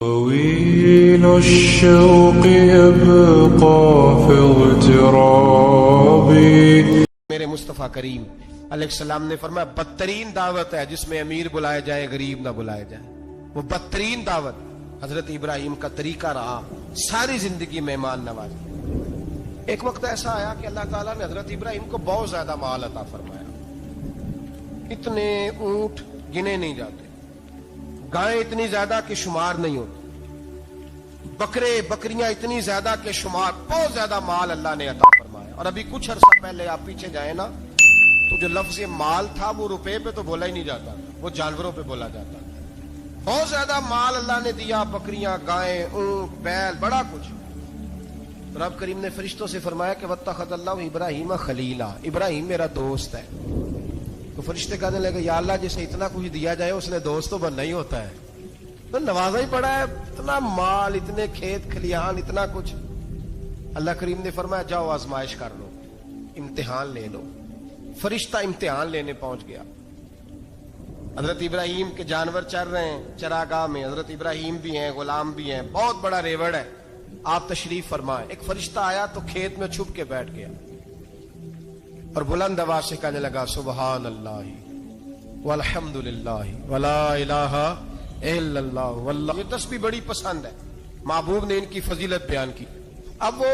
طويل الشوق يبقى في اغترابي. میرے مصطفیٰ کریم علیہ السلام نے فرمایا بدترین دعوت ہے جس میں امیر بلایا جائے غریب نہ بلایا جائے. وہ بدترین دعوت حضرت ابراہیم کا طریقہ رہا ساری زندگی مہمان نوازی. ایک وقت ایسا آیا کہ اللہ تعالیٰ نے حضرت ابراہیم کو بہت زیادہ مال عطا فرمایا. اتنے اونٹ گنے نہیں جاتے، گائیں اتنی زیادہ کہ شمار نہیں ہوتی، بکرے بکریاں اتنی زیادہ کہ شمار، بہت زیادہ مال اللہ نے عطا فرمایا. اور ابھی کچھ عرصہ پہلے آپ پیچھے جائیں نا تو جو لفظ مال تھا وہ روپے پہ تو بولا ہی نہیں جاتا، وہ جانوروں پہ بولا جاتا. بہت زیادہ مال اللہ نے دیا، بکریاں، گائیں، اونٹ، بیل، بڑا کچھ. رب کریم نے فرشتوں سے فرمایا کہ واتخذ اللہ ابراہیم خلیلا، ابراہیم میرا دوست ہے. تو فرشتے کہنے لگے یا اللہ جسے اتنا کچھ دیا جائے اس نے دوست تو بننا ہی ہوتا ہے، تو نوازا ہی پڑا ہے، اتنا مال، اتنے کھیت کھلیان، اتنا کچھ. اللہ کریم نے فرمایا جاؤ آزمائش کر لو، امتحان لے لو. فرشتہ امتحان لینے پہنچ گیا. حضرت ابراہیم کے جانور چر رہے ہیں چراگاہ میں، حضرت ابراہیم بھی ہیں، غلام بھی ہیں، بہت بڑا ریوڑ ہے. آپ تشریف فرمائیں. ایک فرشتہ آیا تو کھیت میں چھپ کے بیٹھ گیا اور بلند آواز سے کہنے لگا سبحان اللہ والحمد للہ ولا الہ الا اللہ واللہ. یہ تسبیح بڑی پسند ہے، محبوب نے ان کی فضیلت بیان کی. اب وہ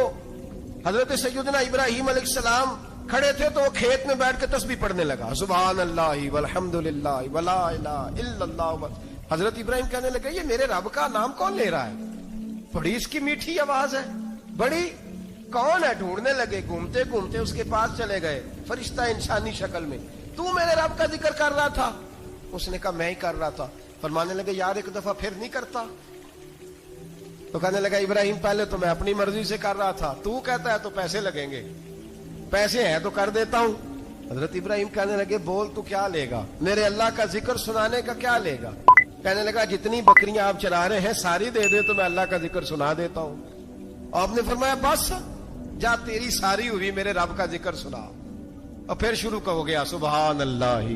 حضرت سیدنا ابراہیم علیہ السلام کھڑے تھے تو وہ کھیت میں بیٹھ کے تسبیح پڑھنے لگا سبحان اللہ والحمد للہ ولا الہ الا اللہ. حضرت ابراہیم کہنے لگے یہ میرے رب کا نام کون لے رہا ہے؟ بڑی اس کی میٹھی آواز ہے، بڑی، کون ہے؟ ڈھونڈنے لگے، گھومتے گھومتے اس کے پاس چلے گئے. فرشتہ انسانی شکل میں، تو میرے رب کا ذکر کر رہا تھا؟ اس نے کہا میں ہی کر رہا تھا. فرمانے لگے یار ایک دفعہ پھر نہیں کرتا؟ تو کہنے لگا ابراہیم پہلے تو میں اپنی مرضی سے کر رہا تھا، تو کہتا ہے تو پیسے لگیں گے، پیسے ہیں تو کر دیتا ہوں. حضرت ابراہیم کہنے لگے بول تو کیا لے گا؟ میرے اللہ کا ذکر سنانے کا کیا لے گا؟ کہنے لگا جتنی بکریاں آپ چلا رہے ہیں ساری دے دے تو میں اللہ کا ذکر سنا دیتا ہوں. آپ نے فرمایا بس جا تیری ساری ہوئی میرے رب کا ذکر سنا. اور پھر شروع ہو گیا سبحان اللہ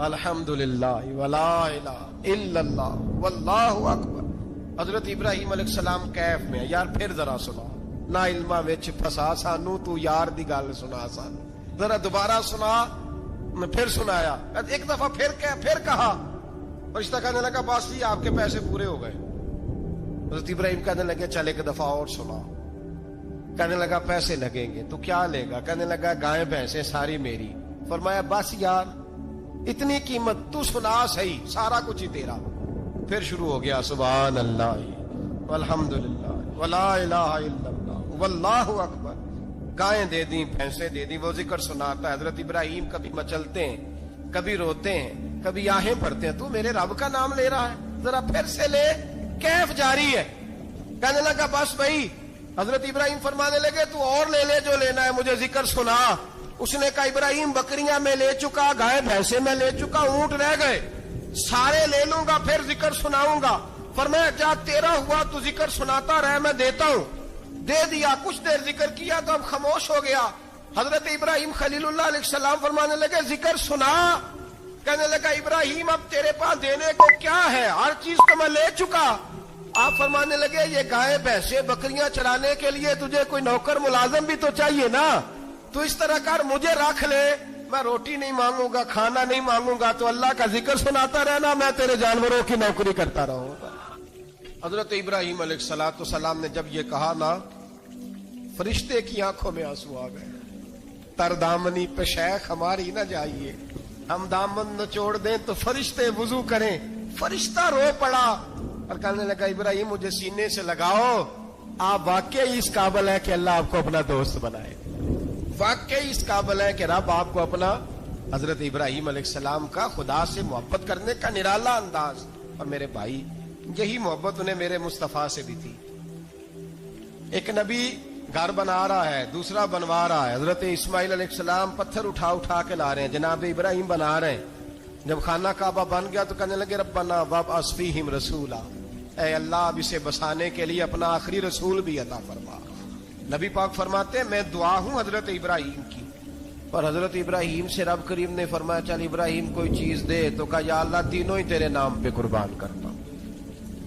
الحمد للہ ولا الہ الا اللہ واللہ اکبر. حضرت ابراہیم علیہ السلام کیف میں یار پھر ذرا سنا، نہ علما وچ پھسا سانو، تو یار دی گل سنا سانو، ذرا دوبارہ سنا. میں پھر سنایا، ایک دفعہ پھر کہا. فرشتہ کہنے لگا بس جی آپ کے پیسے پورے ہو گئے. حضرت ابراہیم کہنے لگے چل ایک دفعہ اور سنا. کہنے لگا پیسے لگیں گے، تو کیا لے گا؟ کہنے لگا گائیں بھینسیں ساری میری. فرمایا بس یار اتنی قیمت، تو سنا صحیح، سارا کچھ ہی تیرا. پھر شروع ہو گیا سبحان اللہ والحمد للہ ولا الہ الا اللہ واللہ اکبر. گائیں دے دیں، بھینسیں دے دیں، وہ ذکر سناتا ہے. حضرت ابراہیم کبھی مچلتے ہیں، کبھی روتے ہیں، کبھی آہیں پڑھتے ہیں. تو میرے رب کا نام لے رہا ہے، ذرا پھر سے لے. کیف جاری ہے. کہنے لگا بس بھائی. حضرت ابراہیم فرمانے لگے تو اور لے لے جو لینا ہے، مجھے ذکر سنا. اس نے کہا ابراہیم بکریاں میں لے چکا، گائے بھینسیں میں لے چکا، اونٹ رہ گئے، سارے لے لوں گا پھر ذکر سناؤں گا. فرمایا جا تیرا ہوا تو ذکر سناتا رہ، میں دیتا ہوں. دے دیا. کچھ دیر ذکر کیا تو اب خاموش ہو گیا. حضرت ابراہیم خلیل اللہ علیہ السلام فرمانے لگے ذکر سنا. کہنے لگا ابراہیم اب تیرے پاس دینے کو کیا ہے؟ ہر چیز تو میں لے چکا. آپ فرمانے لگے یہ گائے بھینسیں بکریاں چرانے کے لیے تجھے کوئی نوکر ملازم بھی تو چاہیے نا. تو اس طرح کر مجھے رکھ لے، میں روٹی نہیں مانگوں گا، کھانا نہیں مانگوں گا، تو اللہ کا ذکر سناتا رہنا، میں تیرے جانوروں کی نوکری کرتا رہوں گا. حضرت ابراہیم علیہ السلام نے جب یہ کہا نا، فرشتے کی آنکھوں میں آنسو آ گئے. تر دامنی پہ شیخ ہماری نہ جائیے، ہم دامن نچوڑ دیں تو فرشتے وضو کریں. فرشتہ رو پڑا اور کہنے لگا ابراہیم مجھے سینے سے لگاؤ، آپ واقعی اس قابل ہے کہ اللہ آپ کو اپنا دوست بنائے، واقعی اس قابل ہے کہ رب آپ کو اپنا. حضرت ابراہیم علیہ السلام کا خدا سے محبت کرنے کا نرالا انداز. اور میرے بھائی یہی محبت انہیں میرے مصطفیٰ سے بھی تھی. ایک نبی گھر بنا رہا ہے، دوسرا بنوا رہا ہے. حضرت اسماعیل علیہ السلام پتھر اٹھا اٹھا کے لا رہے ہیں، جناب ابراہیم بنا رہے ہیں. جب خانہ کعبہ بن گیا تو کہنے لگے ربنا وابعث فیہم رسولا، اے اللہ اب اسے بسانے کے لیے اپنا آخری رسول بھی عطا فرما. نبی پاک فرماتے ہیں میں دعا ہوں حضرت ابراہیم کی. اور حضرت ابراہیم سے رب کریم نے فرمایا چل ابراہیم کوئی چیز دے، تو کہا یا اللہ تینوں ہی تیرے نام پہ قربان کرتا ہوں.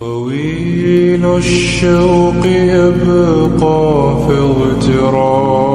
طويل الشوق يبقى في اغتراب